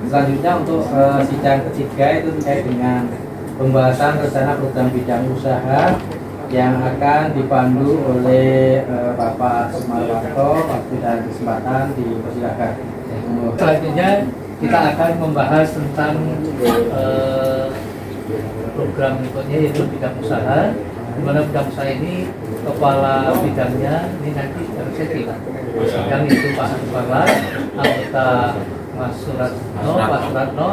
Selanjutnya untuk sidang ketiga itu terkait dengan pembahasan rencana program bidang usaha yang akan dipandu oleh Bapak Sumarwanto. Waktu dan kesempatan dipersilakan. Selanjutnya kita akan membahas tentang program berikutnya yaitu bidang usaha, di mana bidang usaha ini kepala bidangnya ini nanti harusnya kita bidang itu Pak Suparlan, anggota Mas Suratno, Pak Suratno,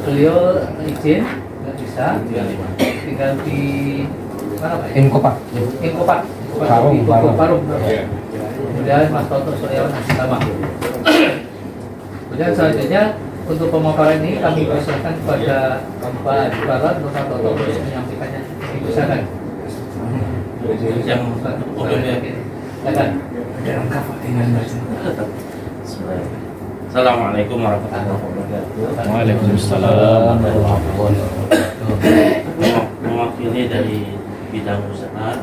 beliau izin nggak bisa, tinggal di mana Pak? Inkopak. Inkopak, Parung. Kemudian Mas Toto Suryawan masih sama. Kemudian selanjutnya untuk pemaparan ini kami persilakan kepada Pak Suparlan untuk Pak Toto untuk menyampaikannya. Silakan. Yang umumnya Silakan. Assalamualaikum warahmatullahi wabarakatuh. Waalaikumsalam warahmatullahi wabarakatuh. Mewakili dari bidang usaha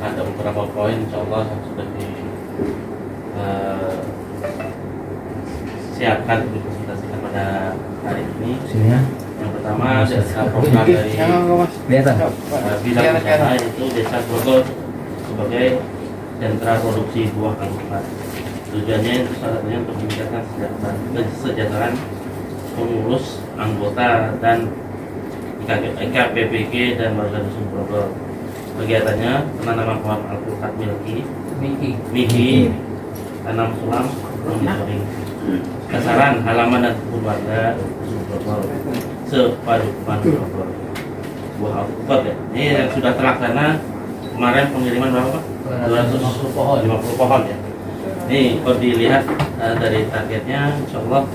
ada beberapa poin insyaallah yang sudah siapkan dipresentasikan pada hari ini. Yang pertama adalah program dari bidang usaha yaitu Desa Grogol sebagai sentra produksi buah kehidupan. Tujuannya itu salah satunya untuk meningkatkan kesejahteraan pengurus, anggota dan IKPPG dan warga dusun Grogol. Kegiatannya penanaman pohon alpukat Miki, tanam sulam, monitoring. Sasaran halaman dan kebun warga dusun Grogol sepaduan Grogol. Buah alpukat ya. Ini yang sudah terlaksana kemarin pengiriman berapa Pak? 250 pohon ya. Ini kalau dilihat dari targetnya insya Allah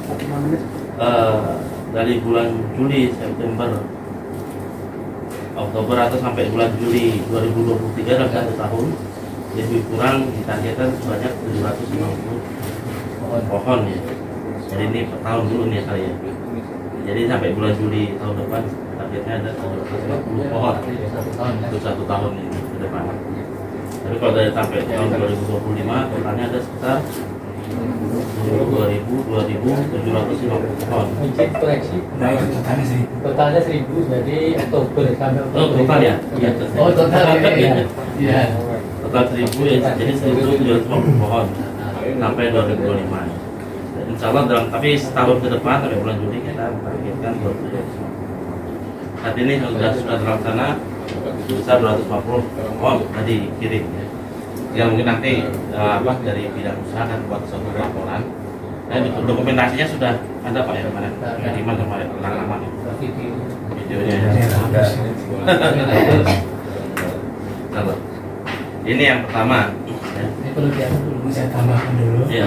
dari bulan Juli, September, Oktober atau sampai bulan Juli 2023 dalam 1 tahun lebih kurang ditargetkan sebanyak 750 pohon ya. Jadi ini per tahun dulu nih kali ya. Jadi sampai bulan Juli tahun depan targetnya ada 750 pohon untuk 1 tahun ini ke depan. Tapi kalau dari sampai tahun 2025 totalnya ada sekitar 2.750 pohon. Izin koreksi. Nah itu totalnya sih. Totalnya 1000, jadi Oktober sampai Oktober. Oh total ya? Iya. Oh total ya. Iya. Total 1.000 ya, jadi 1.750 pohon sampai 2025. Insya Allah tapi setahun ke depan sampai bulan Juli kita menargetkan 2.750. Saat ini sudah terlaksana sebesar 250 pohon tadi kirim ya. Ya mungkin nanti dari bidang usaha akan buat suatu laporan. Dan dokumentasinya sudah ada Pak ya kemarin. Di mana kemarin lama nih videonya. Kalau ini yang pertama. Ini perlu diatur dulu. Saya tambahkan dulu. Ya.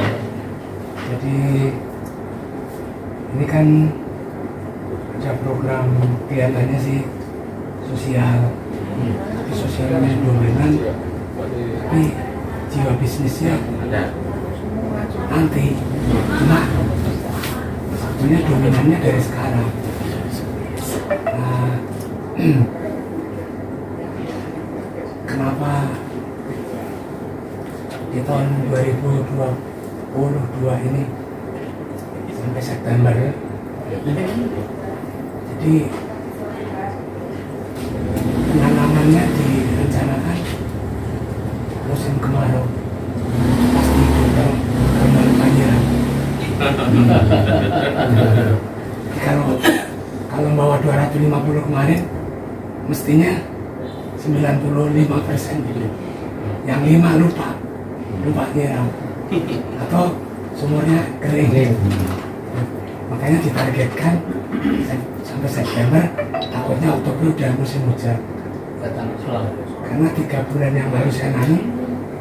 Jadi ini kan ada program kelihatannya sih sosial, tapi sosialnya dominan, tapi jiwa bisnisnya Ada. nanti. Cuma sebetulnya dominannya dari sekarang. Nah, kenapa di tahun 2022 ini sampai September ya? Jadi penanamannya direncanakan musim kemarau, pasti datang kembali banjiran. Kalau bawa 250 kemarin, mestinya 95% gitu. Yang 5 lupa nyiram atau sumurnya kering. Makanya ditargetkan sampai September, takutnya Oktober udah musim hujan. Karena 3 bulan yang baru saya nanam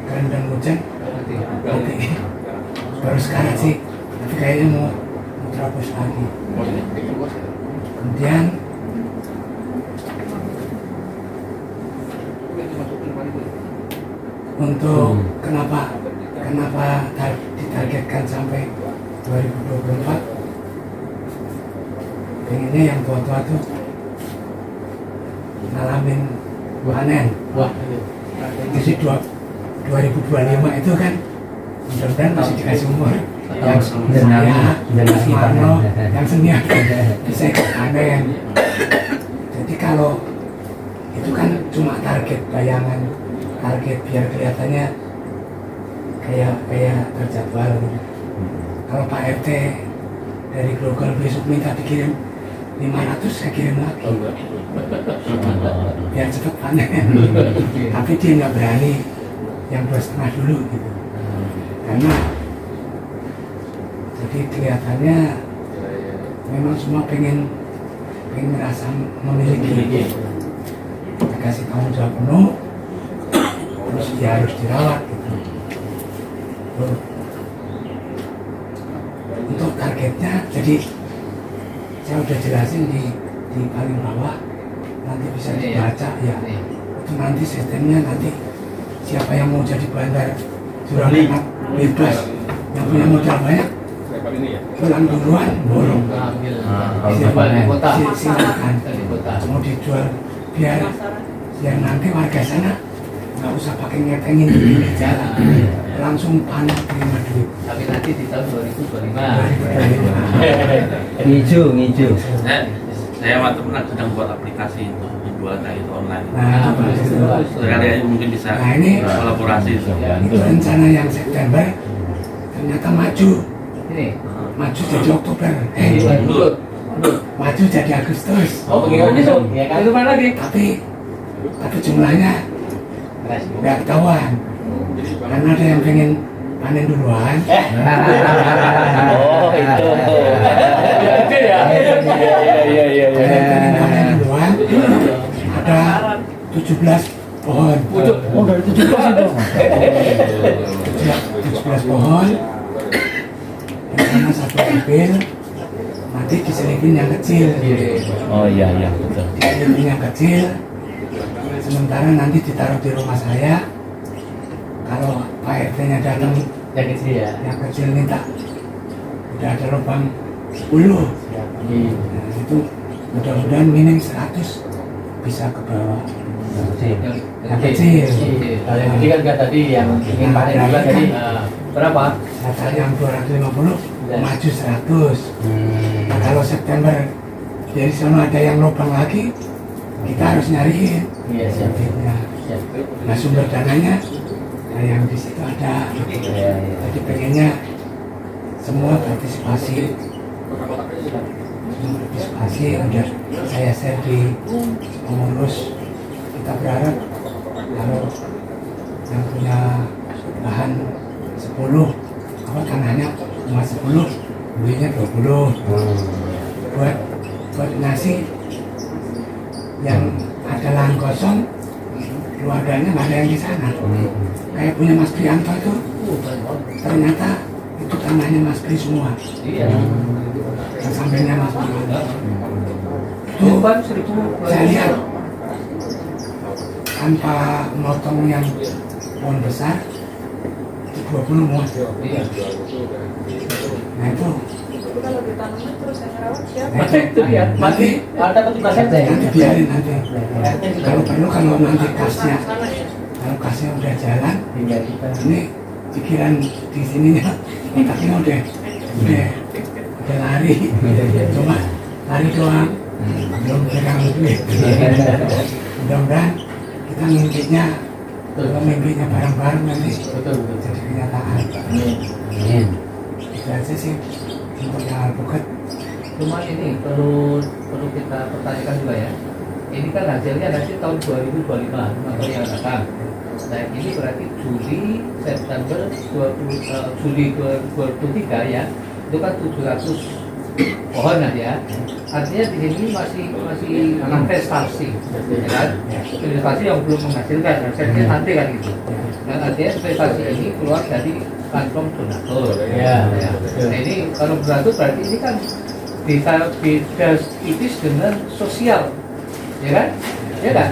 kerendam hujan nanti baru sekarang sih, tapi kayaknya mau terapus lagi. Kemudian untuk kenapa ditargetkan sampai 2024, pengennya yang tua-tua tuh ngalamin panen. Jadi 2025 itu kan mudah-mudahan masih dikasih umur. yang saya, Mas Marno, yang senior bisa ikut panen. Jadi kalau itu kan cuma target bayangan, target biar kelihatannya kayak terjadwal gitu. Kalau Pak RT dari Grogol besok minta dikirim 500, saya kirim lagi biar cepat panen. Tapi dia nggak berani yang 2,5 dulu gitu, karena jadi kelihatannya memang semua pengen merasa memiliki, dikasih tanggung jawab penuh, terus dia harus dirawat gitu. Tuh. Untuk targetnya, jadi saya udah jelasin di paling bawah, nanti bisa dibaca ya. Itu nanti sistemnya, nanti siapa yang mau jadi bandar jurang anak bebas, yang punya modal banyak pulang duluan borong Di kota. silakan Di kota. mau dijual biar nanti warga sana nggak usah pakai ngetengin di pinggir jalan, langsung panen terima duit. Tapi nanti di tahun 2025. Ngiju. Saya waktu pernah sedang buat aplikasi itu dijual kayak itu online. Nah, itu bagus. Sekali aja mungkin bisa Nah, ini kolaborasi itu. itu rencana yang September ternyata maju jadi Oktober, maju jadi Agustus. Oh, bagaimana itu? Ya kan? Itu mana lagi? Tapi jumlahnya nggak ketahuan, karena ada yang pengen panen duluan. Oh, itu. Itu ya. Iya. Ada yang pengen panen duluan. Ada 17 pohon. Oh, dari 17 itu. 17 pohon. Yang sana satu ambil, nanti diselipin yang kecil. Oh iya, betul. Diselipin yang kecil. Sementara nanti ditaruh di rumah saya. Kalau Pak RT-nya datang, Yang kecil ya. yang kecil minta, udah ada lubang 10. Nah, itu mudah-mudahan minim 100 bisa ke bawah. Yang kecil. Kalau yang kecil kan nggak tadi yang ingin panen duluan tadi berapa? Data yang 250 maju 100. Nah, kalau September dari sana ada yang lubang lagi, kita harus nyariin. Iya, siap. Nah, sumber dananya, nah yang di situ ada. Jadi pengennya semua partisipasi. Udah saya share di pengurus. Kita berharap kalau yang punya lahan 10, tanahnya cuma 10, belinya 20. Buat nasi yang ada lahan kosong, keluarganya nggak ada yang di sana. Kayak punya Mas Prianto itu, ternyata itu tanahnya Mas Pri semua. Iya. Yang sampingnya Mas Prianto. Itu Bukan 1000. saya lihat tanpa motong yang pohon besar, itu 20 muat. Iya. Nah itu, Kalau ditanamnya terus yang rawat siapa? nah Itu ya. Mati. Ada petugas RT. nanti biarin nanti. Kalau perlu, kalau nanti kalau kasnya udah jalan, ini pikiran di sininya, otaknya udah lari, cuma lari doang, belum pegang duit. Mudah-mudahan kita mimpinya, kalau mimpinya bareng-bareng nanti jadi kenyataan. Itu aja sih untuk yang alpukat. Cuma ini perlu kita pertanyakan juga ya. Ini kan hasilnya nanti tahun 2025 atau yang datang. Nah ini berarti Juli, September, Juli 2023 ya. Itu kan 700 pohon nanti ya. Artinya di sini masih investasi, ya kan? Investasi yang belum menghasilkan, hasilnya nanti kan gitu. Dan artinya investasi ini keluar dari kantong donatur. Ya. Nah ini kalau donatur berarti ini kan ditis dengan sosial, ya kan? Ya kan?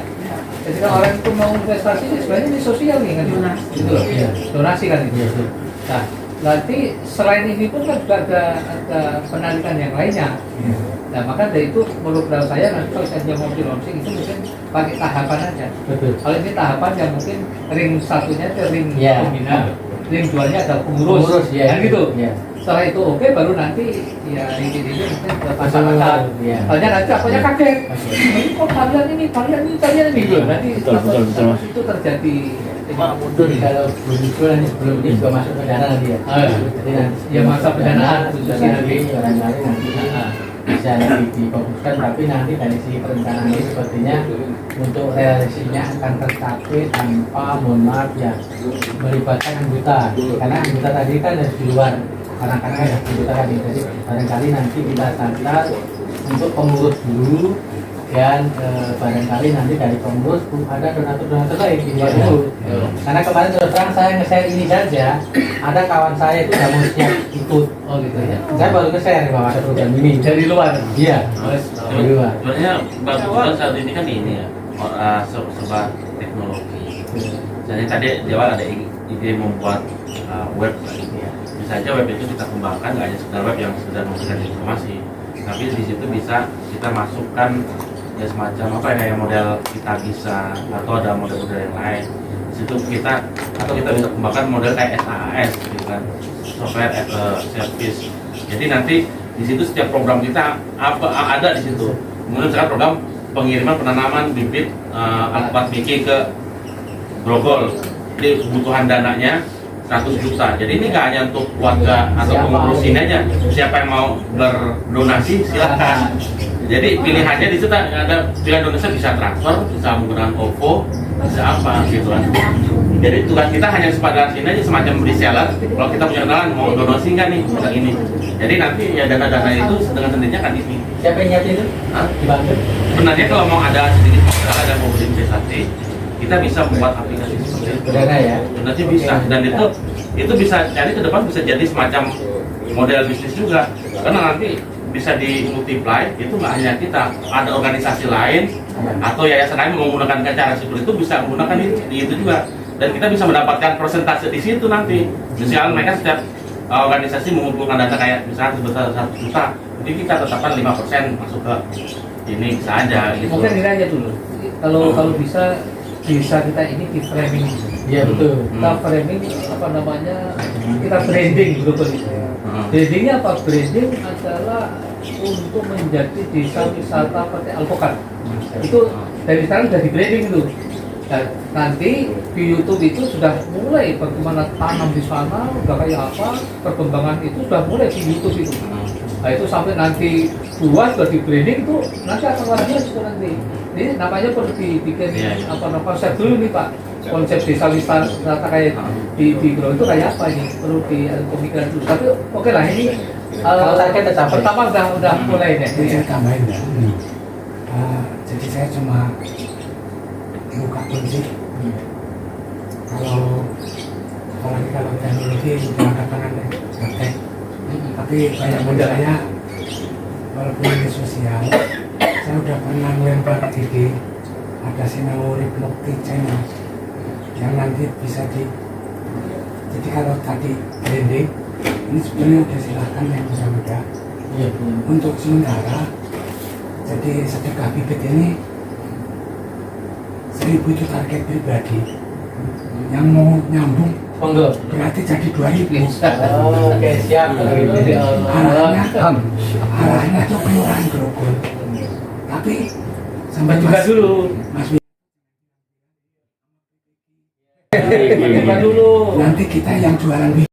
Ketika orang itu mau investasi, sebenarnya ini sosial nih kan? Gitu loh. Donasi kan itu. Nah, nanti selain ini pun kan juga ada penarikan yang lainnya. Nah, maka dari itu menurut saya nanti kalau saya mau di launching itu mungkin pakai tahapan aja. Kalau ini tahapan yang mungkin ring satunya itu ring pembina. yang jualnya ada pengurus, ya. kan gitu. Ya. Setelah itu oke, baru nanti ya ini mungkin ke masyarakat. Iya. Soalnya nanti akunya kaget. Oke. Ini kok kalian ini gitu. Nanti Betul, betul, betul, Mas. itu terjadi. Jadi kalau sebelum ini juga masuk pidana nanti ya. Jadi nanti Ya, masa pendanaan khususnya nanti nanti. barangkali nanti bisa lebih difokuskan, tapi nanti dari si perencanaan ini sepertinya untuk realisasinya akan tercapai tanpa, mohon maaf ya, melibatkan anggota, karena anggota tadi kan dari di luar, kadang-kadang ada anggota tadi, jadi barangkali nanti kita catat untuk pengurus dulu, dan barangkali nanti dari pengurus ada donatur-donatur lain di luar dulu. Karena kemarin terus terang saya nge-share ini saja, ada kawan saya itu udah mau siap ikut. Oh gitu ya. Saya baru nge-share bahwa ada program ini. Dari luar. Iya, dari luar. Sebenarnya bagus juga saat ini kan ini ya, sebuah teknologi. Jadi tadi di awal ada ide membuat web, bisa aja web itu kita kembangkan, nggak hanya sekedar web yang sekedar memberikan informasi, tapi di situ bisa kita masukkan ya semacam apa ya, kayak model kita bisa, atau ada model-model yang lain. Di situ kita bisa kembangkan model kayak SaaS gitu kan, software as a service. Jadi nanti di situ setiap program kita ada di situ. Kemudian sekarang program pengiriman penanaman bibit alpukat Miki ke Grogol. Jadi kebutuhan dananya 100 juta. Jadi ini nggak hanya untuk warga atau pengurus ini aja. Siapa yang mau berdonasi silakan. Jadi pilihannya di situ ada pilihan donasi, bisa transfer, bisa menggunakan OVO, bisa apa gitu kan. Jadi tugas kita hanya sepadan sini aja, semacam reseller. Kalau kita punya kenalan mau donasi nggak nih produk ini. Jadi nanti ya dana-dana itu dengan sendirinya kan ini. Siapa yang nyiapin itu? Dibantu. Sebenarnya kalau mau ada sedikit modal, ada mau berinvestasi, kita bisa membuat aplikasi seperti itu. Dana ya. Nanti bisa, dan itu bisa jadi ke depan bisa jadi semacam model bisnis juga, karena nanti bisa dimultiply. Itu nggak hanya kita, ada organisasi lain atau yayasan lain menggunakan cara seperti itu, bisa menggunakan itu juga, dan kita bisa mendapatkan persentase di situ nanti. Misalnya mereka setiap organisasi mengumpulkan data kayak misalnya sebesar 1 juta, jadi kita tetapkan 5% masuk ke ini, bisa aja gitu. Mungkin ini aja dulu. Kalau bisa kita ini di framing. Iya betul. Kita framing apa namanya? Kita branding gitu. Brandingnya apa? Branding adalah untuk menjadi desa wisata seperti alpukat. Itu dari sekarang sudah di branding itu. Dan nanti di YouTube itu sudah mulai bagaimana tanam di sana, udah kayak apa, perkembangan itu sudah mulai di YouTube itu. Nah itu sampai nanti luas sudah di branding itu nanti akan luar biasa itu nanti. Ini namanya perlu dibikin apa namanya konsep dulu nih Pak. Konsep desa wisata kayak di Grow itu kayak apa ini, perlu di pemikiran dulu. Tapi oke lah ini Kalau target tercapai. pertama udah mulai nih. Jadi saya tambahin ya. Jadi saya cuma buka kunci. Kalau apalagi kalau teknologi udah angkat tangan deh, praktek. Tapi banyak muda saya, walaupun ini sosial, saya udah pernah melempar ide ada sinawuri blockchain yang nanti bisa jadi kalau tadi branding ini sebenarnya udah silahkan yang muda-muda. Iya. Untuk sementara jadi sedekah bibit ini 1000 itu target pribadi, yang mau nyambung Monggo. berarti jadi 2000. Oke siap. Kalau gitu. Arahnya tuh kelurahan Grogol, tapi sampai Juga dulu. Mas Juga dulu. nanti kita yang jualan bibit.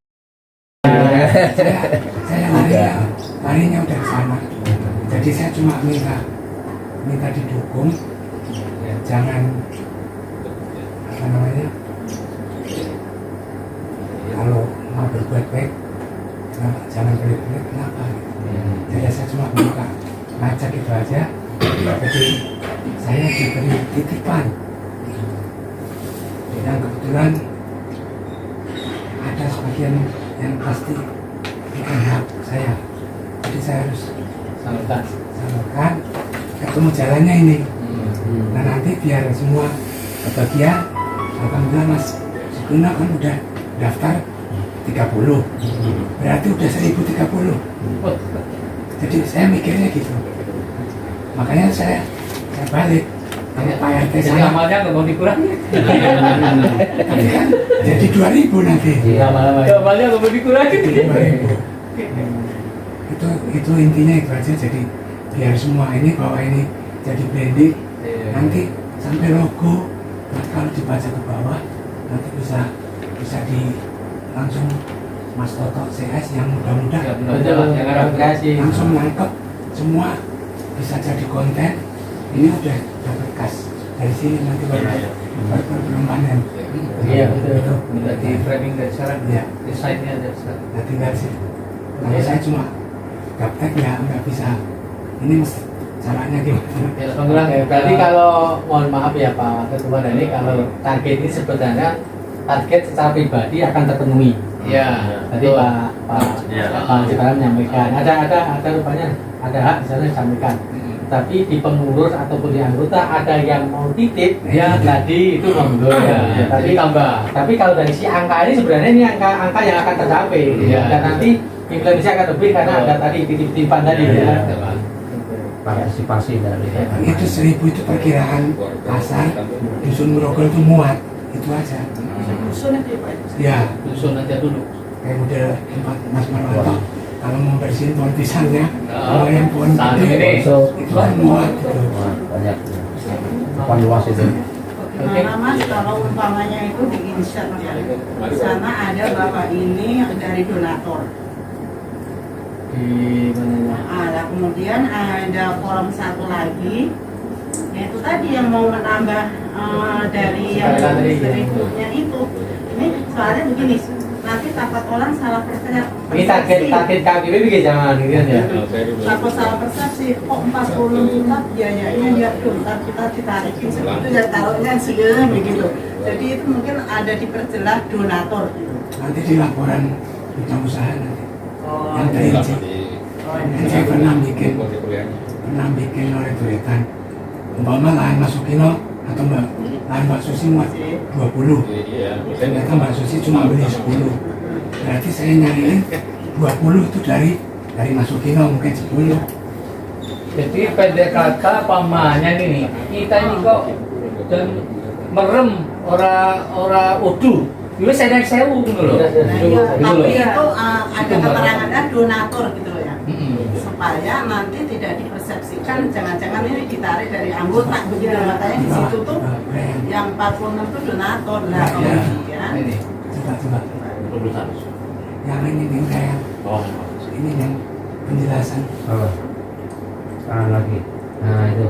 saya larinya udah ke sana. Jadi saya cuma minta didukung, jangan apa namanya, kalau mau berbuat baik kenapa jangan pelit-pelit, kenapa jadi saya cuma buka ngajak itu aja. Jadi saya diberi titipan yang kebetulan ada sebagian yang pasti bukan hak saya, jadi saya harus salurkan, ketemu jalannya ini. Nah nanti biar semua kebagian, alhamdulillah Mas Suguna kan udah daftar 30, berarti udah 1030. Jadi saya mikirnya gitu, makanya saya balik Kalau Pak RT Jadi sama, amalnya nggak mau dikurangi. tapi kan jadi 2.000 nanti. Iya, malam Amalnya nggak mau dikurangi. 2.000. Itu intinya itu aja. Jadi biar semua ini bahwa ini jadi branding, nanti sampai logo, nanti kalau dibaca ke bawah nanti bisa di langsung Mas Toto CS yang muda-muda Ya, benar-benar yang Arab kasih. langsung nangkep semua, bisa jadi konten. Ini udah dapat kas dari sini, nanti baru pengembangan. Iya, betul. Udah di framing dari sekarang. Iya. Desainnya dari sekarang. Nah tinggal sih. Kalau saya cuma gaptek ya nggak bisa. Ini mesti caranya gimana? Ya, Bang Gilang, tadi kalau mohon maaf ya Pak Ketua Dhani, kalau target ini sebenarnya target secara pribadi akan terpenuhi. Iya. Tadi Pak Iya. Ciparan menyampaikan ada rupanya ada hak di sana disampaikan. Tapi di pengurus ataupun di anggota ada yang mau titip, ya tadi itu monggo ya. Ya, Tapi tapi kalau dari si angka ini sebenarnya ini angka yang akan tercapai. Iya. Dan nanti implementasi akan lebih karena ada tadi titip-titipan tadi ya. Partisipasi dari Itu 1.000 itu perkiraan pasar dusun Grogol itu muat, itu aja. Dusun itu ya Pak. Ya Dusun aja dulu. kayak model tempat Mas Marwanto, kalau mau bersihin pohon pisangnya, Oh, kalau yang pohon saat gede ini. itu kan muat gitu. banyak apa luas itu. Gimana Mas kalau umpamanya itu di-insert ya, di sana ada Bapak ini yang dari donatur. Di mananya? Nah, kemudian ada kolom satu lagi, yaitu tadi yang mau menambah dari yang berikutnya itu. Ini soalnya begini, nanti takut orang salah persepsi. Ini target KPP bikin jangan gitu ya. Takut salah persepsi, kok 40 juta biayanya ya ntar kita ditarikin segitu ya taruhnya segini begitu. Jadi itu mungkin ada diperjelas donatur. Nanti di laporan bidang usaha nanti. Oh, Yang terinci. Kan saya pernah bikin oleh duitan. Umpama lahan Mas Sukino atau lahan Mbak Susi muat 20. Ternyata Mbak Susi cuma beli 10. Berarti saya nyariin 20 itu dari Mas Sukino mungkin 10. Jadi pendek kata pamannya ini kita ini kok dan merem ora udu. Dulu saya naik sewu gitu loh. Nah, iya, Gitu tapi loh. itu ada keterangannya donatur gitu loh ya. Mm-mm. Supaya nanti tidak dipersepsikan jangan-jangan ini ditarik dari anggota begitu, makanya di situ tuh yang 46 itu donatur lah kemudian Ini. Coba. 21. Yang ini nih kayak Oh. ini yang penjelasan. Oh. Sekarang lagi. Nah itu.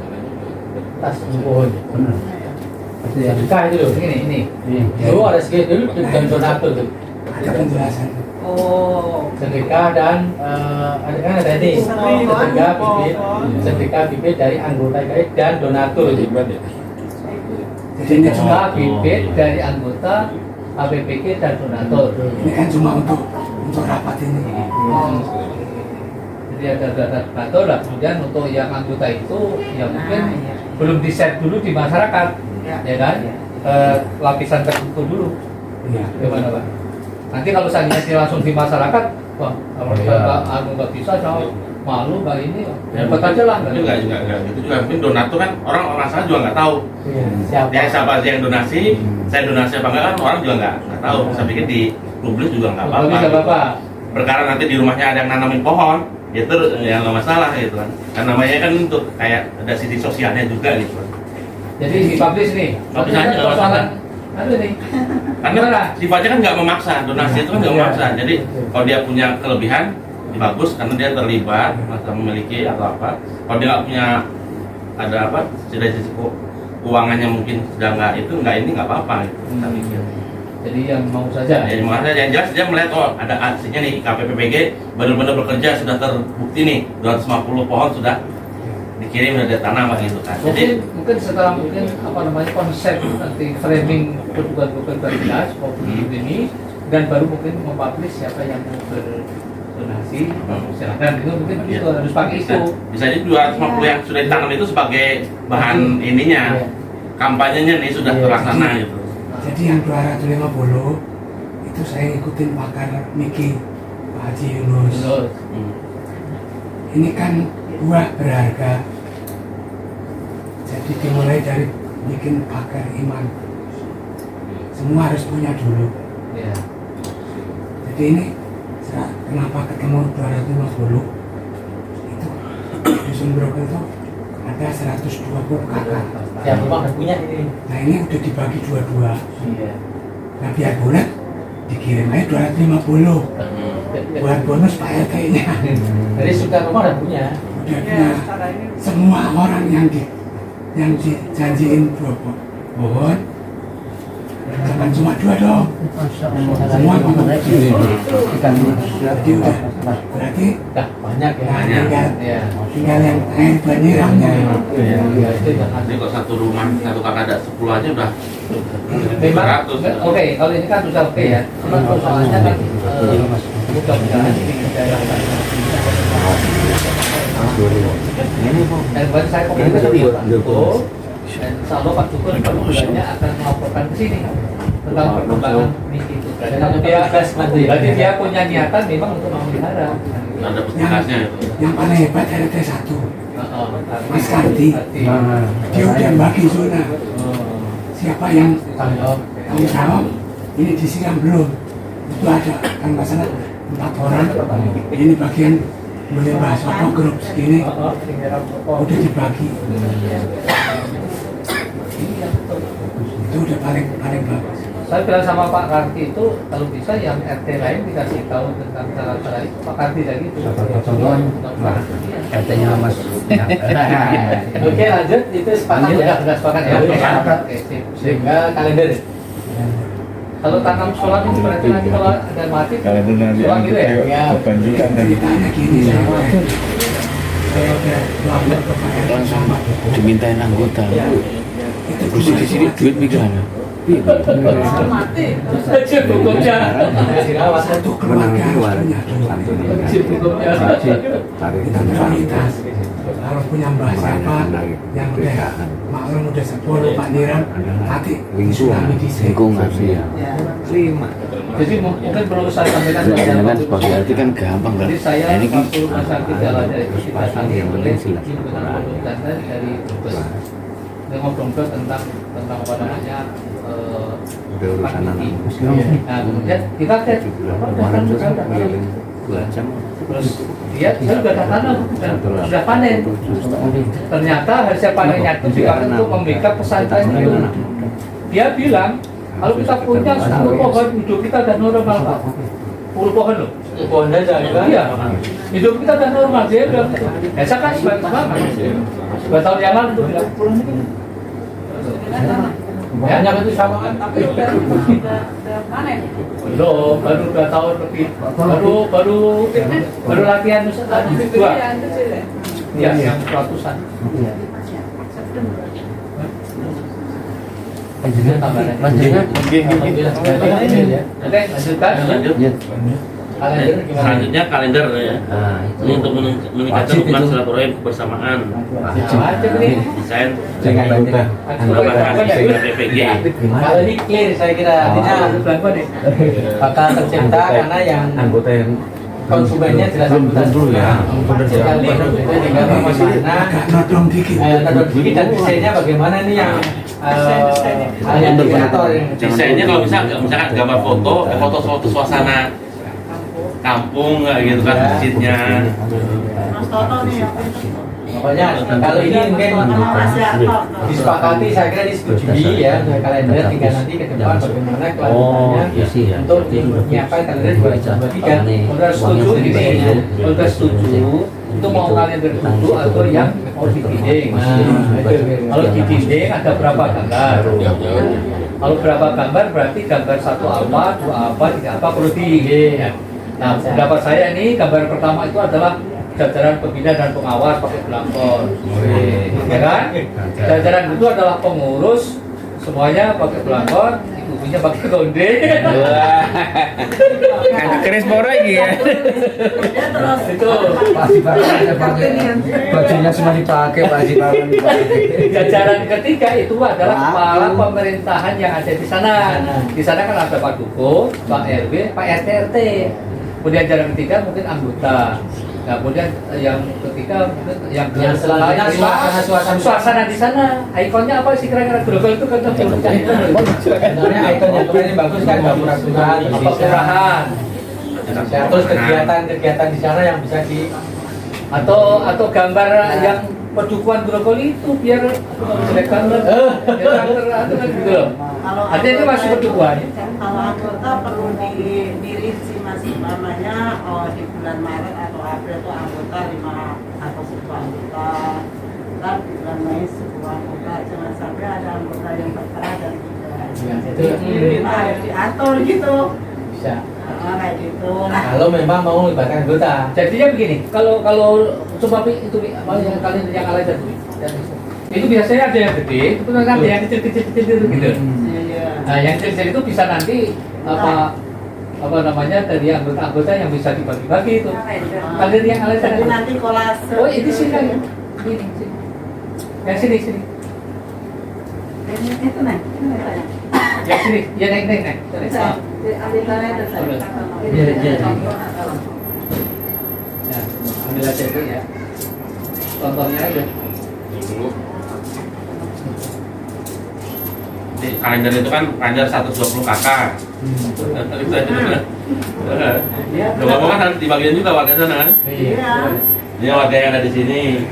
Tas pohon. Benar. Itu ya. Kita itu loh. Ini. Dulu ada sedikit dulu dan donatur tuh. Ada penjelasan. oh Sedekah dan ada kan ada ini sedekah bibit dari anggota KPP dan donatur. Jadi ini cuma Jumlah bibit dari anggota APPK dan donatur. ini kan cuma untuk rapat ini. Jadi ada data donatur lah. Kemudian untuk yang anggota itu yang mungkin Nah, iya. belum di-share dulu di masyarakat, Ya. ya kan? Lapisan tertentu dulu. Iya. Gimana Pak? Nanti kalau seandainya langsung di masyarakat, wah kalau nggak bisa, saya malu nggak ini, dapat aja lah. Itu juga gitu juga. Mungkin donatur kan orang sana juga nggak tahu. Siapa? Dia siapa aja yang donasi, saya donasi apa enggak kan orang juga nggak tahu. Saya pikir di publik juga nggak apa-apa. Nggak apa-apa. Perkara nanti di rumahnya ada yang nanamin pohon, itu ya nggak masalah gitu kan. Karena namanya kan untuk kayak ada sisi sosialnya juga gitu. Jadi dipublish nih. Publish aja, nggak masalah. Ada nih. Karena sifatnya kan nggak memaksa, donasi itu kan nggak memaksa. Jadi kalau dia punya kelebihan, ya bagus karena dia terlibat atau memiliki atau apa. Kalau dia nggak punya ada apa, dari sisi keuangannya mungkin sudah nggak itu nggak ini nggak apa-apa. Gitu. Saya pikir. Jadi yang mau saja. Ya, makanya yang jelas dia melihat oh ada aksinya nih KPPG benar-benar bekerja sudah terbukti nih 250 pohon sudah dikirim dari tanah gitu kan. Mungkin setelah apa namanya konsep nanti framing kebutuhan berkelas maupun ini dan baru mungkin mempublish siapa yang mau berdonasi silakan itu mungkin Iya. itu harus pakai itu. Bisa jadi 250 yang sudah ditanam itu sebagai bahan ininya kampanyenya nih sudah terlaksana gitu. Jadi yang 250 itu saya ikutin pakar Miki Pak Haji Yunus. Terus, Ini kan buah berharga Jadi dimulai dari bikin pagar iman. Semua harus punya dulu. Ya. Jadi ini kenapa ketemu 250? Itu dusun Broken itu ada 120 kakak. Yang rumah udah punya ini. Nah ini udah dibagi dua-dua. Iya. Nah biar bulat dikirim aja 250 buat bonus Pak RT-nya. Jadi suka rumah udah punya. Udah punya semua orang yang dijanjiin 2 pohon. Jangan cuma 2 dong. Semua ngomong jadi udah berarti Dah banyak ya. nah, Banyak. tinggal yang air buat nyiramnya. Iya, itu yang Jadi kok satu rumah, satu kakak ada 10 aja udah Memang, 200. oke, kalau ini kan sudah oke ya. Cuma persoalannya kan mudah-mudahan di daerah dan buat saya komunikasi dengan Pak Duko, dan insya Allah Pak Duko dan Pak Dukonya akan melaporkan ke sini tentang perkembangan misi itu. Berarti dia punya niatan memang untuk memelihara. Ada petugasnya itu. Yang paling hebat RT 1 Oh, Mas Kardi. Dia udah bagi zona. Siapa yang tanggung jawab ini disiram belum? Itu ada kan masalah 4 orang. Ini bagian menembak soto grup segini udah dibagi. Itu udah paling bagus. Saya bilang sama Pak Karti itu kalau bisa yang RT lain dikasih tahu tentang cara-cara itu Pak Karti lagi itu. RT-nya Mas. Oke lanjut, itu sepakat ya. Sudah sepakat ya. Oke, sepakat. Oke, sip. Sehingga kalender. Kalau tanam sulam itu berarti nanti kalau ada mati Kalau itu nanti sulam gitu ya? Ya. kebanjikan dan Ceritanya gini saya udah lapor ke Pak RT sama Duko. dimintain anggota Itu terus di sini duit mikirannya Kecil hukumnya. satu keluarga harus punya dulu. Kecil hukumnya. Itu prioritas. Kalau punya mbah siapa yang udah maklum udah 10 Pak Niram nanti tsunami di sini. lingkungan ya Ya. 5 Jadi mungkin perlu saya sampaikan terus kepada dengan Pak sebagai Duko. arti kan gampang kan Jadi saya nah, ini kan waktu rumah sakit jalan dari kita tadi yang oleh penting sila izin dengan konsultan dari Dubes. Dia ngobrol tentang apa namanya udah urusan anak Nah kemudian kita cek kemarin sudah keliling 2 jam terus dia sudah tanam dan sudah panen. Ternyata hasil panennya itu juga untuk memberikan pesantren itu. Dia bilang kalau kita punya 10 pohon hidup kita udah normal Pak. 10 pohon loh. Pohon aja juga. Iya. Hidup kita udah normal dia bilang. Ya saya kan sebagai semangat. 2 tahun yang lalu tuh bilang. Banyak itu sama kan. Tapi udah panen. Belum, baru 2 tahun lebih. Baru latihan dua. Iya, yang ratusan. Oke, lanjutkan. Lanjut. Kalender gimana? Selanjutnya kalender ya. nah Ini untuk meningkatkan hubungan silaturahim kebersamaan. Macam ini. Desain Jangan lupa. PPG. Kalau ini clear saya kira artinya bakal tercipta karena yang Anggota yang konsumennya jelas belum dulu ya. tinggal bagaimana Agak nodong dikit. teknologi dan desainnya bagaimana nih yang kreator yang Desainnya kalau bisa misalkan gambar foto, foto suasana kampung gitu kan masjidnya. Mas Toto nih yang pokoknya kalau ini mungkin disepakati saya kira disetujui ya untuk kalender tinggal nanti ke depan bagaimana kelanjutannya isi ya untuk menyiapkan kalender 2023 Udah setuju ini, udah setuju itu mau kalender dulu atau yang mau dipinding. Kalau dipinding ada berapa gambar? Kalau berapa gambar berarti gambar 1 apa, 2 apa, 3 apa perlu di. Nah, pendapat saya ini gambar pertama itu adalah jajaran pembina dan pengawas pakai belangkon, ya kan? Jajaran itu adalah pengurus semuanya pakai belangkon, ibunya pakai konde. Keris pora iki ya. terus Itu Pak Haji Baran pakai bajunya semua dipakai Pak Haji Baran. jajaran ketiga itu adalah kepala pemerintahan yang ada di sana. Di sana kan ada Pak Duko, Pak RW, Pak RT RT. Kemudian jajaran ketiga mungkin anggota. Nah, kemudian yang ketiga yang selanjutnya suasana di sana. Ikonnya apa sih kira-kira Grogol itu kan Sebenarnya ikon yang kemarin bagus kan gapura kelurahan, apa kelurahan ya, terus kegiatan-kegiatan di sana yang bisa di atau gambar yang pedukuhan Grogol itu biar jelek banget. Gitu loh. Artinya itu masih pedukuhan. Kalau anggota perlu dirinci masih namanya di bulan Maret atau April itu anggota 5 atau 10 anggota. Kan di bulan Mei 10 anggota. Jangan sampai ada anggota yang berkeras dan tidak. Jadi harus diatur gitu. bisa. Kayak gitu. Kalau memang mau melibatkan anggota. Jadinya begini, kalau coba itu apa yang kalian yang alay tadi, itu biasanya ada yang gede, itu nanti ada yang kecil gitu. Iya. Nah, yang kecil itu bisa nanti apa namanya dari anggota yang bisa dibagi-bagi itu. Kalian yang alay Jadi tadi. nanti kolase. Oh, ini sini. Ini. Yang sini. Itu naik. Yang sini, ya naik. Ambil tangannya terus. Iya. Nah, ambil aja itu ya. Tontonnya aja. Di kalender itu kan panjang 120 kakak. Coba kan harus dibagian juga warga sana kan? Iya. Ini warga yang ada di sini.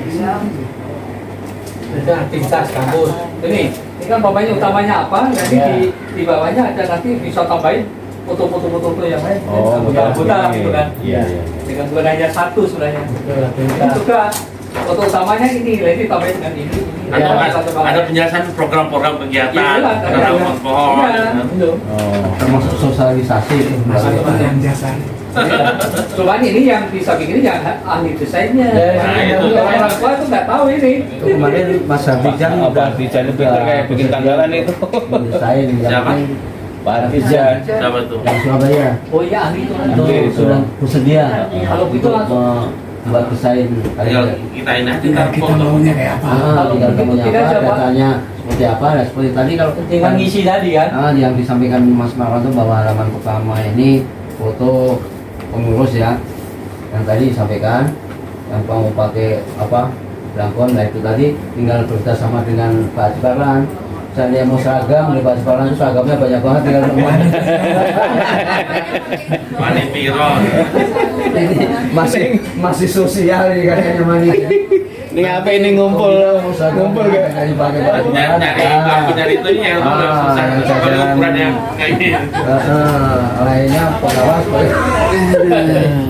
Itu aktivitas kampus. Ini kan utamanya apa? Nanti di bawahnya ada nanti bisa tambahin foto-foto yang lain. Anggota gitu kan. Iya. Dengan bukan hanya satu sebenarnya. Ini juga foto utamanya ini, nanti tambahin dengan ini. Ada penjelasan program-program kegiatan, Iya, ada pohon-pohon. Termasuk sosialisasi. Masuk badan jasa. Coba ini yang bisa bikin ini yang ahli desainnya. Nah, itu. Orang tua itu nggak tahu ini. Itu kemarin Mas Hafijan udah Artijan itu kayak bikin tanggalan itu. desain Siapa? Pak Artijan. Siapa tuh? yang Surabaya. Oh iya ahli itu. Itu sudah bersedia Kalau begitu langsung. buat desain. Tinggal kita ini aja Tinggal ntar kita foto. maunya kayak apa. Tinggal kamu Kita apa, coba. datanya seperti apa, nah, seperti tadi kalau Tinggal ngisi tadi kan. yang disampaikan Mas Marwanto bahwa halaman pertama ini foto pengurus ya, yang tadi disampaikan, yang mau pakai apa, belangkon, nah itu tadi tinggal bekerjasama dengan Pak Haji Parlan. Misalnya mau seragam, di Pak Haji Parlan itu seragamnya banyak banget, tinggal temuan. Mani Piron. Ini masih sosial ini kayaknya Mani. Ini apa ini ngumpul kayak dipakai Pak Haji Parlan. Nyari itu ya, susah. Kalau ukuran yang kayak gini. Lainnya pengawas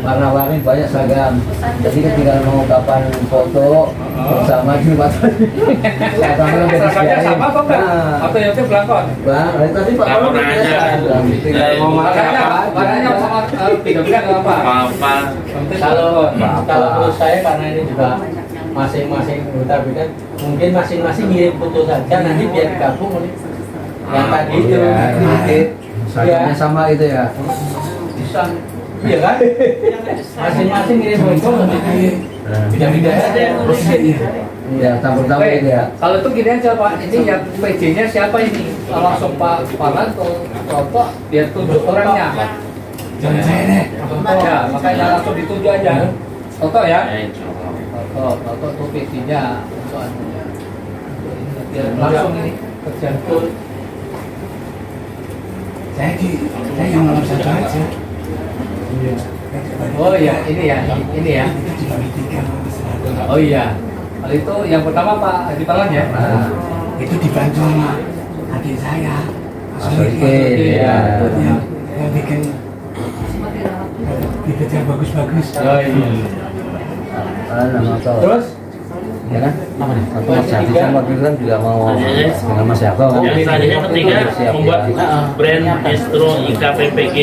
warna-warni banyak seragam. Jadi ketika mau kapan foto bersama di tempat Seragamnya sama kok kan? Atau yang itu belangkon? Bang, tadi Pak Lapor Paul aja. tinggal mau makan Warnanya sama beda-beda nggak apa? Apa-apa. Kalau menurut saya karena ini juga masing-masing anggota kan mungkin masing-masing ngirim foto saja nanti biar digabung oleh yang tadi itu. seragamnya sama itu ya. Bisa. Iya kan? Masing-masing ngirim foto nanti beda-beda saja. Ya, tampil-tampil itu ya. Kalau itu gini aja Pak, ini yang PJ-nya siapa ini? Langsung Pak Parlan atau Toto, biar tunjuk orangnya. Jangan saya deh. Ya, makanya langsung ditunjuk aja. Toto ya. Insya Allah. Toto itu PJ-nya untuk anunya. Biar langsung ini kerjaan full. Saya yang nomor satu aja. Oh iya, ini ya. Kita dibagi 3 Mas. Oh iya. Kalau itu yang pertama Pak Haji Parlan ya. Nah, Itu dibantu sama adik saya. Mas Mas Riki. Riki, ya. Yang bikin bibit yang bagus-bagus. Oh iya. nama kau. Terus Ya kan? Satu Mas Hafijan waktu itu kan juga mau dengan Mas Yako. Yang selanjutnya ketiga Siap, membuat ya. brand distro IKPPG.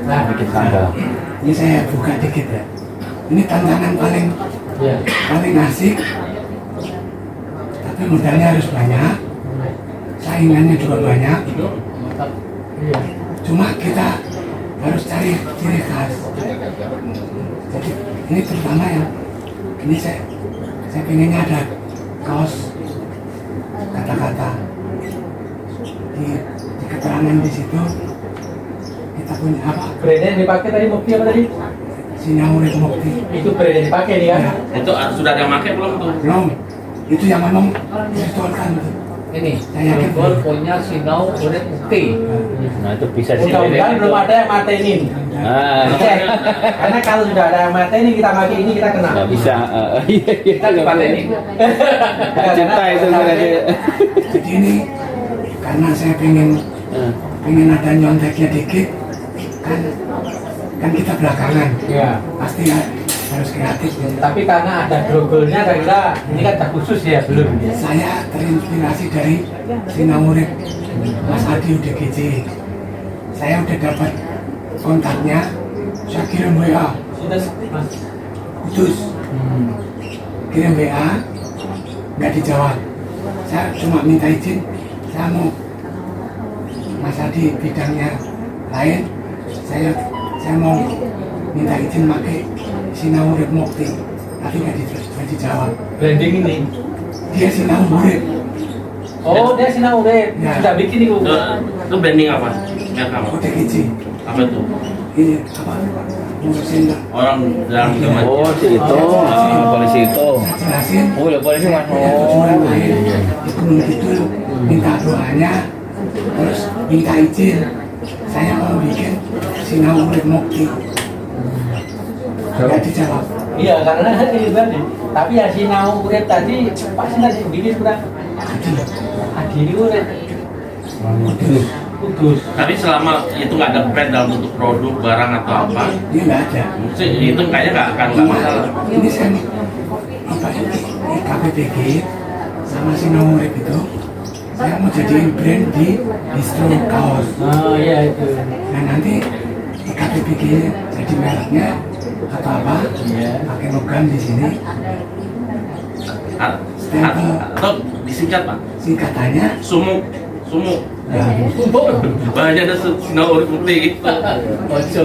nah Bikin tangga. Ini saya buka dikit ya. Ini tantangan paling asik. Tapi modalnya harus banyak. Saingannya juga banyak. Cuma kita harus cari ciri khas. Jadi ini terutama yang ini saya pengennya ada kaos kata-kata di keterangan di situ kita punya apa? Brandnya yang dipakai tadi mobil apa tadi? Sinau Urip Mukti. Itu brand yang dipakai nih kan? Itu sudah ada yang pakai belum tuh? Belum, itu yang memang disetorkan. Ini Saya yakin. simbol punya Sinau Urip Mukti. Nah itu bisa sih. Mudah-mudahan belum ada yang mateinin. Ah, Karena kalau sudah ada yang mateinin kita pakai ini kita kena. nggak bisa. Iya, iya. Kita dipatenin. Cinta itu berarti. Jadi ini karena saya pengen ada nyonteknya dikit, kan kita belakangan, Iya. pasti harus kreatif. Tapi karena ada grogolnya saya kira ini kan tak khusus ya belum. Saya terinspirasi dari Sinau Urip Mas Adi UDGJ. Saya udah dapat kontaknya, saya kirim WA, Sudah Mas. khusus kirim WA, nggak dijawab. Saya cuma minta izin, saya mau Mas Adi bidangnya lain, saya mau minta izin pakai Sinau Urip Mukti, tapi nggak dijawab. Branding ini. Dia Sinau Urip. Oh, dia Sinau Urip. Ya. Sudah bikin itu. Itu branding apa? Merek apa? UDGJ. Apa itu? Ini apa? Ngurusin Orang dalam zaman. Oh si itu, polisi itu. saya jelasin. Oh ya polisi mas. Ada tujuan lain di Gunung Kidul, minta doanya, terus minta izin. Saya mau bikin Sinau Urip Mukti. Nggak dijawab. Iya, karena ini branding. Tapi ya Sinau Urip tadi pasti nanti bikin kurang. Adili Urip. Kudus. Tapi selama itu nggak ada brand dalam bentuk produk, barang atau apa, Dia nggak ada. itu kayaknya nggak akan nggak masalah. Ini saya apa ini KPPG sama Sinau Urip itu. Saya mau jadiin brand di distro kaos. Oh iya itu. Nah nanti KPPG jadi mereknya atau apa? Iya. Pakai logam di sini. Atau disingkat Pak, Singkatannya sumuk, sumuk. ya, Bahannya ada Sinau Urip Mukti gitu. Ojo.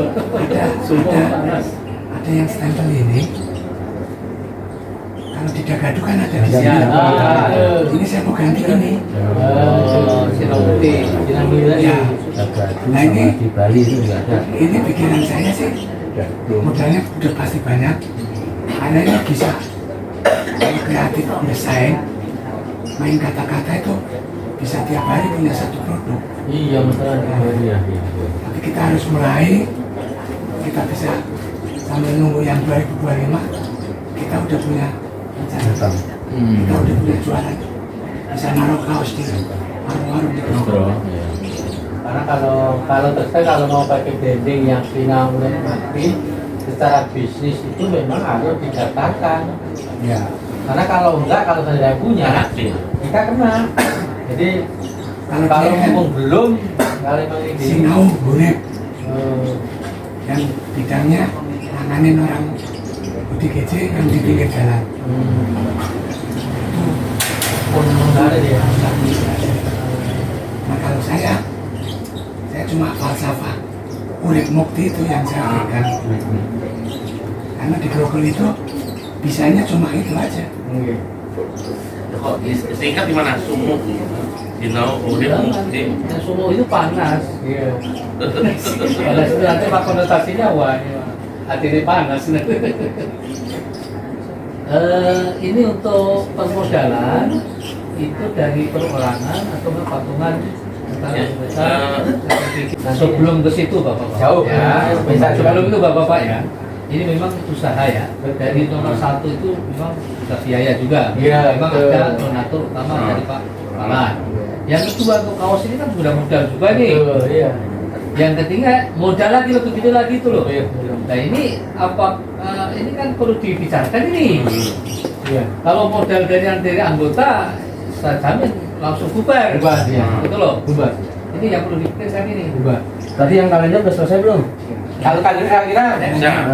ada yang stempel ini. Kalau di Dagadu kan ada di sini. Ya, Ini saya mau ganti ini. Oh, Sinau Mukti. Sinau Urip. Ya, Nah ini di Bali itu juga ada. ini pikiran saya sih. Modalnya udah pasti banyak. Karena ini bisa kalau kreatif desain, main kata-kata itu bisa tiap hari punya satu produk. Iya, betul. Iya. Tapi kita harus mulai. Kita bisa sambil nunggu yang 2025 kita udah punya rencana. Kita udah punya jualan. Bisa naruh kaos di warung-warung di Grogol. Karena kalau terus terang kalau mau pakai branding yang Sinau Urip Mukti secara bisnis itu memang harus didaftarkan. Ya. Karena kalau enggak, kalau saya tidak punya, kita kena. Jadi Kalau kalau dia kan ngomong belum, kalau memang ini Sinau Urip eh, yang bidangnya nanganin orang UDGJ yang di pinggir jalan. pun enggak ada dia. Nah kalau saya cuma falsafah Urip Mukti itu yang saya berikan. Karena di Grogol itu bisanya cuma itu aja. Oke. Kok disingkat gimana? Sumuk, Sinau Urip Mukti. Yang sumuk itu panas. Iya. Panas itu nanti pak konotasinya wah, hati panas. Ini untuk permodalan itu dari perorangan atau patungan antara Ya, besar. Nah, sebelum ke situ bapak-bapak. Jauh, ya. ya. Bisa Sebelum itu bapak-bapak ya. Ini memang usaha ya. Dari nomor 1 itu memang ada biaya juga. Iya, Memang betul. ada donatur utama dari Pak Paman. Yang kedua untuk kaos ini kan sudah modal juga nih. Betul, iya. Yang ketiga modal lagi lebih gede lagi itu loh. Iya. Nah ini apa? Ini kan perlu dibicarakan ini. Iya. Kalau modal dari anggota, saya jamin langsung bubar. Bubar, iya. Betul loh. Bubar. Ini yang perlu dipikirkan ini. Bubar. Tadi yang kalender udah selesai belum? Kalau kalender saya kira,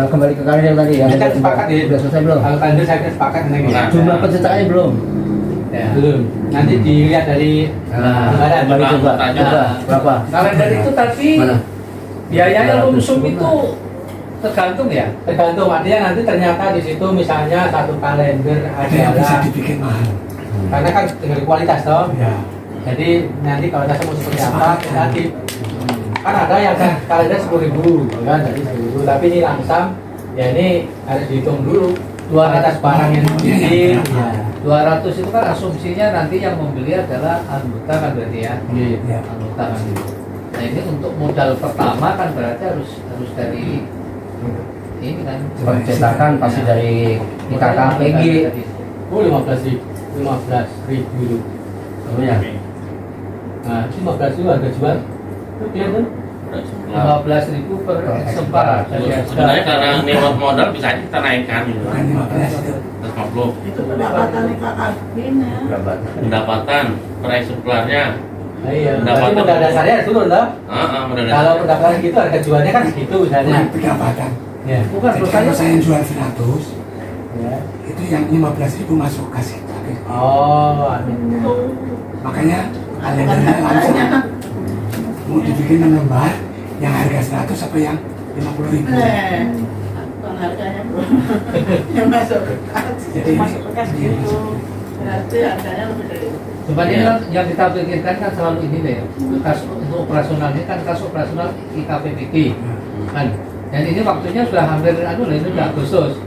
Kembali ke kalender tadi ya. Kita sepakat ya. Udah selesai belum? kalau kalender saya kira sepakat dengan Nah. Jumlah pencetakannya belum? Ya. belum. Nanti dilihat dari Nah, anggaran. Kembali coba. Tanya. Coba berapa? kalender itu tadi Mana? biayanya lumsum itu tergantung ya. Tergantung artinya nanti ternyata di situ misalnya satu kalender Ada yang bisa adalah dibikin mahal. karena kan dengan kualitas toh. Ya. Jadi nanti kalau saya mau seperti apa nanti kan ada yang kalender 10.000 kan jadi 10.000 tapi ini langsung Ya ini harus dihitung dulu 200 atas barang yang dibikin. Ya. 200 itu kan asumsinya nanti yang membeli adalah anggota kan berarti ya. Iya. Anggota kan itu. Nah ini untuk modal pertama kan berarti harus dari ini kan Percetakan pasti dari IKKPG. Oh 15.000 dulu. Oh ya. Nah 15.000 harga jual. Oke kan? 15.000 per eksemplar. Sebenarnya karena nilai modal bisa aja kita naikkan gitu. Bukan 15 itu. 150 Itu pendapatan KKB-nya. pendapatan per eksemplarnya. Nah, iya. Pendapatan. Berarti modal dasarnya turun lah. Modal Kalau pendapatan gitu harga jualnya kan segitu misalnya. Bukan pendapatan. Ya. Bukan Jadi perusahaan. kalau saya jual 100, Ya. itu yang 15.000 masuk kasih. Oh, Makanya kalendernya langsung mau dibikin 6 lembar, yang harga 100 apa yang 50.000? Bukan harganya bro. Yang masuk bekas, Jadi masuk bekas gitu. Berarti harganya lebih dari itu. Cuma ini kan yang kita pikirkan kan selalu ini deh. Untuk operasionalnya kan kas operasional IKPPG kan. Dan ini waktunya sudah hampir ini udah Agustus.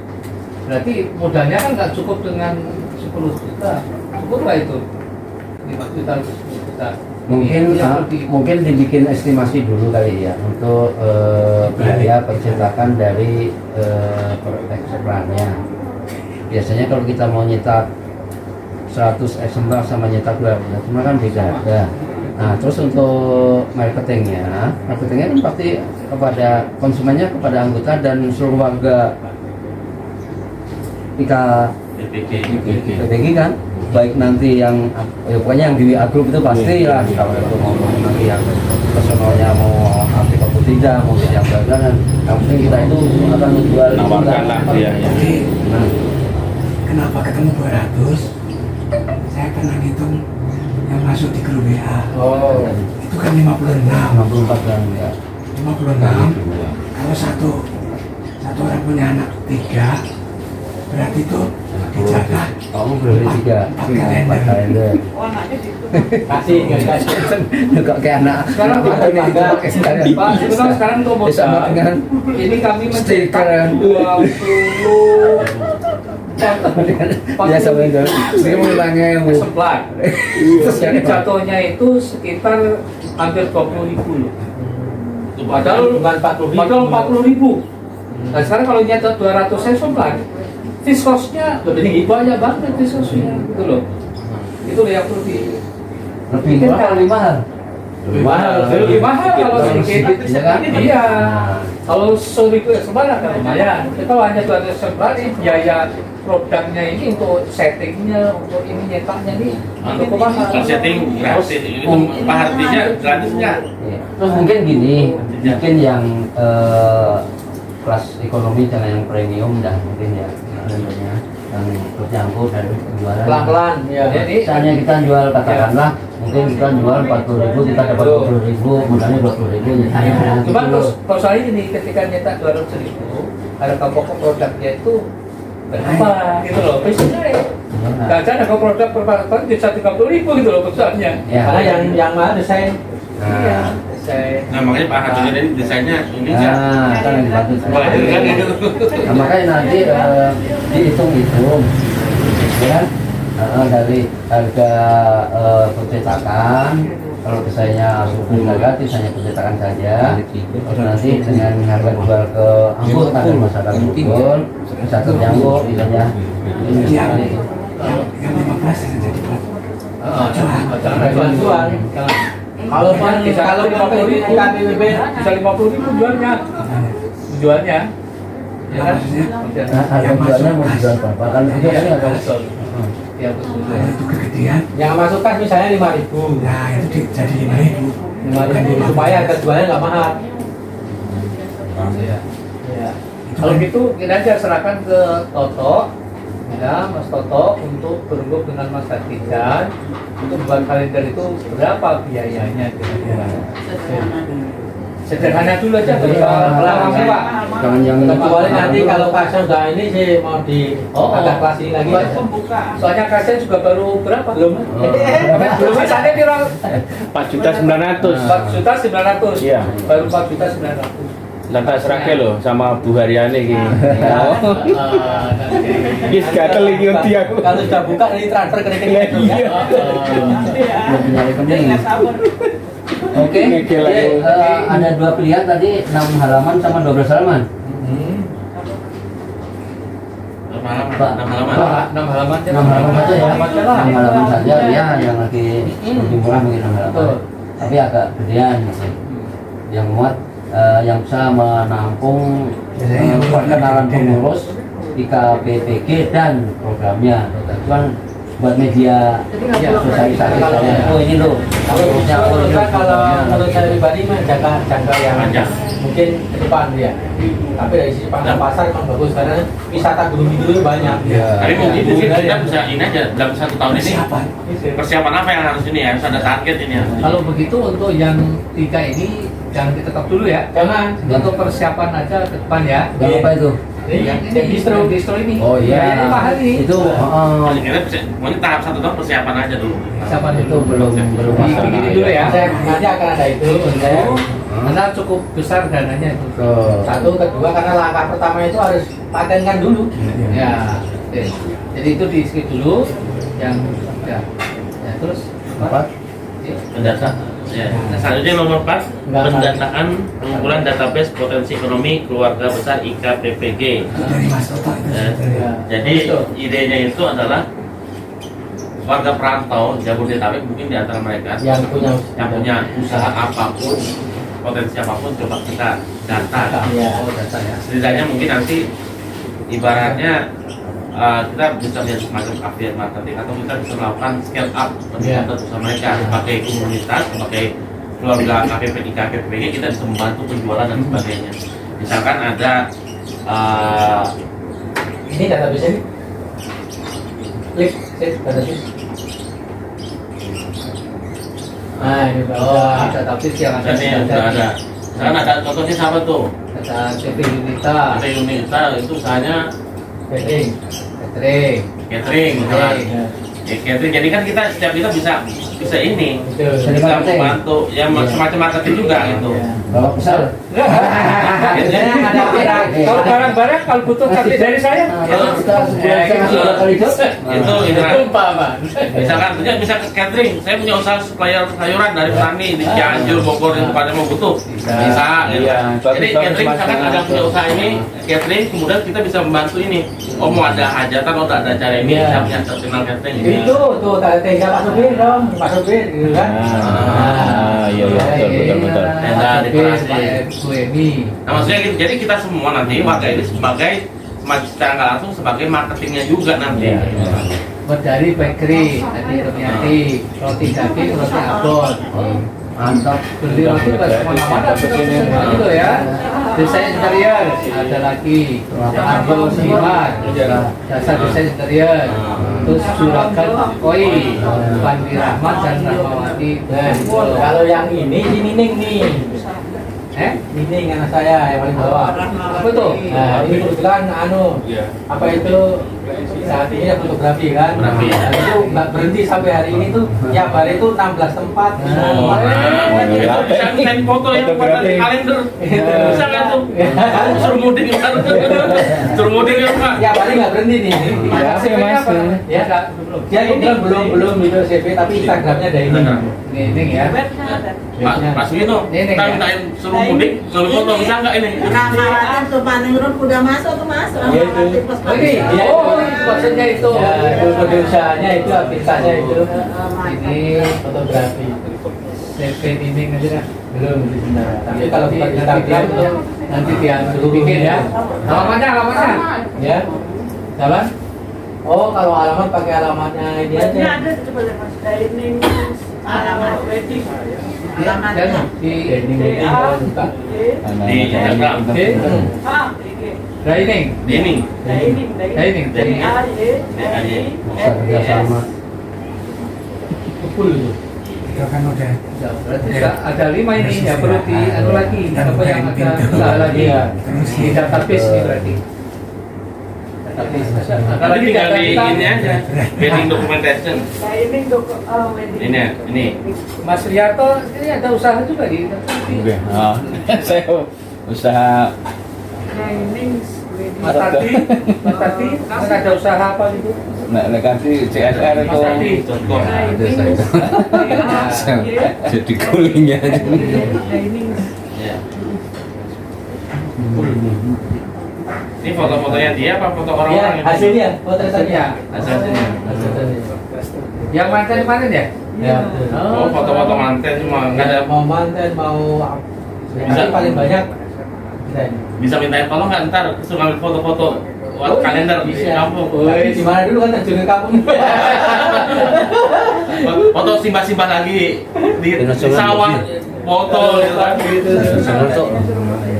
Berarti modalnya kan nggak cukup dengan 10 juta. Cukup lah itu 5 juta 10 juta. Mungkin Ini yang lebih- mungkin dibikin estimasi dulu kali ya untuk biaya percetakan dari eksemplarnya. Biasanya kalau kita mau nyetak 100 eksemplar sama nyetak 200, cuma kan beda harga. Nah, terus untuk marketingnya kan pasti kepada konsumennya, kepada anggota dan seluruh warga PPG kan, baik nanti yang pokoknya yang di WA group itu pasti lah, kalau itu mau nanti yang personalnya mau aktif atau tidak, mau siap dagangan, yang penting kita itu akan menjual Nawarkan lah, iya, iya. Jadi Nah, kenapa ketemu 200? Saya pernah ngitung yang masuk di grup WA Oh. itu kan 56. 64 kan ya. 56. Kalau satu orang punya anak 3, berarti itu dijatah Kamu beli 3 4 kalender. Oh, anaknya gitu. Kasih, nggak kasih. Kok kayak anak Sekarang Pak, Pak, itu pakai sekalian. Pak, sebenarnya sekarang untuk Sama modal dengan ini kami mencetak stiker. 20 Ya sama itu. Dia mau tanya yang eksemplar. Jadi jatuhnya itu sekitar hampir 20.000 loh. Padahal Bukan 40.000. Padahal 40.000. Nah sekarang kalau nyetak 200 eksemplar, fiskosnya lebih banyak banget fiskosnya, gitu loh. Itu loh yang perlu di lebih murah atau lebih mahal? lebih mahal kalau sedikit. Iya kan? Iya. Kalau 1.000 eksemplar kan lumayan. Kita hanya 200 eksemplar ini biaya produknya ini untuk settingnya, untuk ini nyetaknya nih cukup mahal. Kalau setting gratis itu Pak Hartinya gratis nggak? Iya. Terus mungkin gini, mungkin yang kelas ekonomi jangan yang premium dah mungkin ya, namanya yang terjangkau dari penjualan. Pelan-pelan, ya. Jadi Misalnya kita jual katakanlah, mungkin kita jual 40.000, kita dapat 20.000, modalnya 20.000. Cuma terus soalnya ini ketika nyetak 200.000 harga pokok produknya itu berapa gitu loh, biasanya gajah harga produk per paket bisa 30.000 gitu loh besarnya. Ya. Karena yang mahal desain. Nah, Saya Nah makanya Pak Hartinya ini desainnya ini aja. nah, kan yang dibantu Wah, itu kan gitu. Nah, makanya nanti dihitung-hitung ya kan? Dari harga percetakan, kalau desainnya super negatif hanya percetakan saja, terus nanti dengan harga jual ke anggota dan masyarakat Bogor bisa terjangkau misalnya Yang 15 yang jadi Jual-jual. Kalau kalau di KPPB bisa 50.000 jualnya, jualnya. Ya kan? harga jualnya mau dijual berapa kan itu Iya, kan agak betul. Iya betul. kalau itu kegedean, yang masuk kas misalnya 5.000. nah itu jadi 5.000. 5.000 supaya harga jualnya nggak mahal. Iya. Ya. Kalau gitu kita aja serahkan ke Toto, ya Mas Toto untuk berhubung dengan Mas Hatijan untuk buat kalender itu berapa biayanya kira-kira? Sederhana dulu aja, nggak usah lama Pak. jangan yang Kecuali nanti kalau kasnya udah ini sih mau di agak kelas ini lagi. Pembukaan. Soalnya kasnya juga baru berapa? Belum. Belum misalnya kira 4.900.000. 4.900.000. Iya. Baru 4.900.000. Lantas serake loh sama Bu Haryani iki. nanti. Wis gatel iki uti aku. Kalau sudah buka nanti transfer ke rekening itu ya. Belum punya rekening. Oke, Ngegel jadi, aku. ada 2 pilihan tadi 6 halaman sama 12 halaman. Pak, 6 halaman. Pak, 6 halaman aja. 6 halaman saja ya. 6 halaman aja lah. 6 halaman saja ya, yang lagi lebih murah mungkin 6 halaman. Betul. Tapi agak gedean gitu. Yang muat yang bisa menampung perkenalan pengurus IKPPG dan programnya. Itu kan buat media sosialisasi saya. Oh ini loh. Kalau menurut saya, kalau menurut saya pribadi mah jangka yang Panjang. mungkin ke depan ya. Tapi dari sisi pangsa pasar memang bagus karena wisata gunung itu banyak. Tapi mungkin kita bisa ini aja dalam 1 tahun ini persiapan apa yang harus ini harus ada target ini. Kalau begitu untuk yang 3 ini jangan ditetap dulu ya. Jangan. Untuk persiapan aja ke depan ya. Jangan lupa itu. Yang Yang distro. ini. Oh iya. Yang mahal nih. Itu Kita mungkin tahap 1 tahun persiapan aja dulu. Persiapan itu belum Begini dulu ya. Nanti akan ada itu untuk Karena cukup besar dananya itu. satu, kedua karena langkah pertama itu harus patenkan dulu. Ya. Oke. Jadi itu di skip dulu. Yang ya. Ya terus Apa? Ya. Mendata. Ya. Nah, selanjutnya nomor 4, pendataan pengumpulan database potensi ekonomi keluarga besar IKPPG. Dari Mas Toto itu. Ya. Jadi idenya itu adalah warga perantau Jabodetabek mungkin di antara mereka Yang punya usaha apapun, potensi apapun coba kita data. ya. Oh data ya. Setidaknya mungkin nanti ibaratnya kita bisa lihat semacam affiliate marketing atau kita bisa melakukan scale up peningkatan usaha mereka sebagai komunitas, sebagai keluarga IKPPG kita bisa membantu penjualan dan sebagainya. Misalkan ada Ini database ini. Klik, save database. Nah, ini Oh, database yang ada ini yang sudah ada. Misalkan ada contohnya siapa tuh? data CV Unita, Ada Unita itu usahanya Catering. catering misalkan. Ya, catering. Jadi kan kita setiap kita bisa ini Betul. bisa membantu ya semacam marketing juga gitu. Bawa besar. Kalau barang-barang kalau butuh tapi dari saya. Kita sebulan saya ngasih 2 kali job. Itu Umpama. misalkan bisa ke catering. Saya punya usaha supplier sayuran dari petani di Cianjur, Bogor yang pada mau butuh. Bisa gitu. Iya, Jadi suatu catering misalkan semacam. ada punya usaha ini catering kemudian kita bisa membantu ini. Oh mau ada hajatan, oh ada acara ini, Iya. saya punya terkenal catering ini. Itu tuh tinggal Pak Supir dong, Pak Supir gitu kan. Iya betul. Tenda dekorasi. Bu Emi. Nah maksudnya gitu, jadi kita semua nanti warga ini sebagai secara nggak langsung sebagai marketingnya juga nanti. Dari bakery, tadi Romiati, roti daging, roti abon. Mantap. Beli roti ke mana-mana gitu ya. Desain interior ada lagi. Abon Siman, jasa desain interior. Terus Juragan Koi, Pandi Rahmat dan Rahmawati. Kalau yang ini si Nining nih. Nining anak saya yang paling bawah. Apa tuh? Nah, ini kebetulan apa itu saat ini ya fotografi kan. Fotografi, ya. Nah, itu nggak berhenti sampai hari ini tuh tiap hari itu 16 tempat. Itu bisa bikin foto yang buat di kalender. Bisa kan tuh? Suruh mudik kan? Suruh mudik ya Pak? Tiap hari nggak berhenti nih. Mas. Ya, dia belum video CV tapi Instagramnya ada ini. Ini ya. Pak Suwino, Ini, kita ya. mintain suruh mudik, suruh foto bisa nggak ini? Khawatir tuh Paning Road udah masuk tuh Mas. Iya, itu. Oh ini, oh itu maksudnya itu. Ya, itu kode usahanya itu aktivitasnya itu. Ini Fotografi. CV ini aja dah. Belum sebentar. Tapi kalau Nanti buka dia Instagram tuh nanti dia suruh bikin ya. Alamatnya. ya. Jalan. Oh, kalau alamat pakai alamatnya ini aja. ada coba lihat Mas. Dari ini alamat wedding. Dan di Ini kalau buka. Di Instagram. Dining. Ini. Dining. Bisa kerjasama. Full itu. Itu kan udah Ya, berarti ada 5 ini ya perlu di anu lagi apa yang ada usaha lagi ya di database ini berarti database ada Nanti lagi tinggal data di kita ini aja, wedding documentation. Ini ya, ini. Mas Riarto ini ada usaha juga di Oke. Saya usaha Mas Tati, kan ada usaha apa gitu? nek kasih CSR Mas itu Tati. Contoh. Ada saya. jadi gulingnya. Ya. Ini foto-fotonya dia apa foto Ya, orang-orang ini? hasilnya, foto saja. Hasilnya. Yang mantan kemarin ya? Ya. Oh, foto-foto manten cuma nggak ada. Mau manten, mau Bisa. paling banyak. Bisa mintain tolong nggak ntar suruh ngambil foto-foto kalender di kampung. Di mana dulu kan terjun ke kampung. Foto simbah-simbah lagi di sawah, foto gitu kan.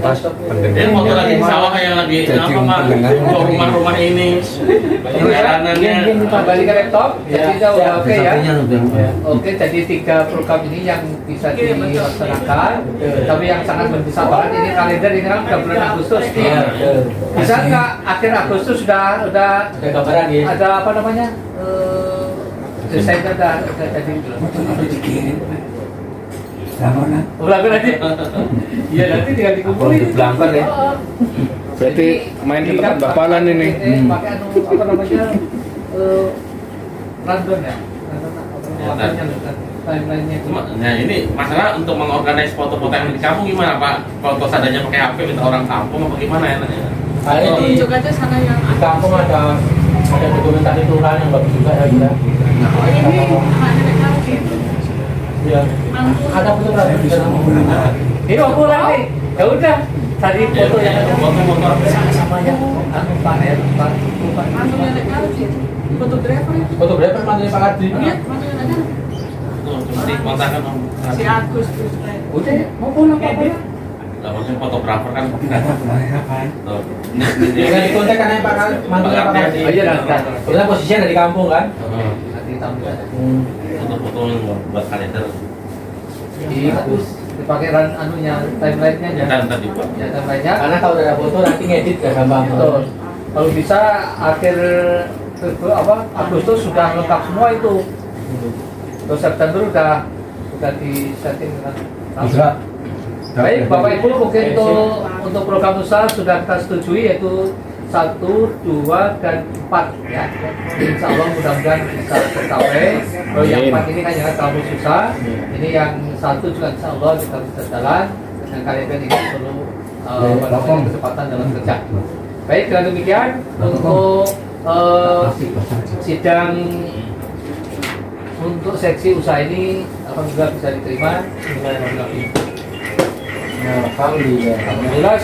Pas Jadi foto lagi di sawah yang lagi Jadi apa mah pendengar. rumah-rumah ini, jalanannya. Kembali ke laptop, jadi kita udah oke ya. Satunya lebih. Oke, jadi 3 program ini yang bisa dilaksanakan. Tapi yang sangat mendesak banget ini kalender ini kan udah bulan Agustus nih. Iya, betul. Bisa nggak akhir Agustus sudah Ada gambaran ya. ada apa namanya? Desainnya udah jadi belum? Foto dikirim. Laporan. Ulang lagi. Iya nanti tinggal dikumpulin. Di Blangkon ya. Berarti main ke tempat bapalan ini. Pakai anu apa namanya? Random ya. Timeline-nya. Nah ini masalah untuk mengorganisasi foto-foto yang di kampung gimana Pak? Foto seadanya pakai HP minta orang kampung apa gimana ya? Ada di Tunjuk aja sana yang di kampung ada dokumentasi turunan yang bagus juga ya kita. ini anak nenek kawin. Iya. Ada fotografi di sana. Ini mau pulang nih. Ya udah. Tadi foto yang ada foto-foto sama yang anu panel Mantu nenek kawin. Fotografer. Fotografer mantunya Pak Kardi. Lihat mantu nenek. tuh cuma dikontakkan om. Si Agus terus. udah mau pulang Pak. Lah maksudnya fotografer kan. Nggak tahu pulangnya kapan. Tuh. Dengan dikontak kan Pak Kardi, mantunya Pak Kardi. Oh iya nanti. Kita posisinya dari kampung kan. Nanti tampil. Foto-foto yang buat kalender. Jadi bagus dipakai anunya timeline-nya ya. Ntar dibuat. Ya timeline-nya. Karena kalau ada foto nanti ngedit gak gampang. Betul. Kalau bisa akhir Agustus sudah lengkap semua itu. Terus September udah di setting kan. Bisa. Baik, Bapak Ibu mungkin untuk program usaha sudah kita setujui yaitu 1, 2, dan 4 ya. Insya Allah mudah-mudahan bisa tercapai. Kalau yang 4 ini kan jangan terlalu susah. Ini yang 1 juga insya Allah kita bisa jalan. Dan kalian ini perlu kesempatan dalam kerja. Baik, dengan demikian untuk sidang untuk seksi usaha ini alhamdulillah bisa diterima. Alhamdulillah. Alhamdulillah.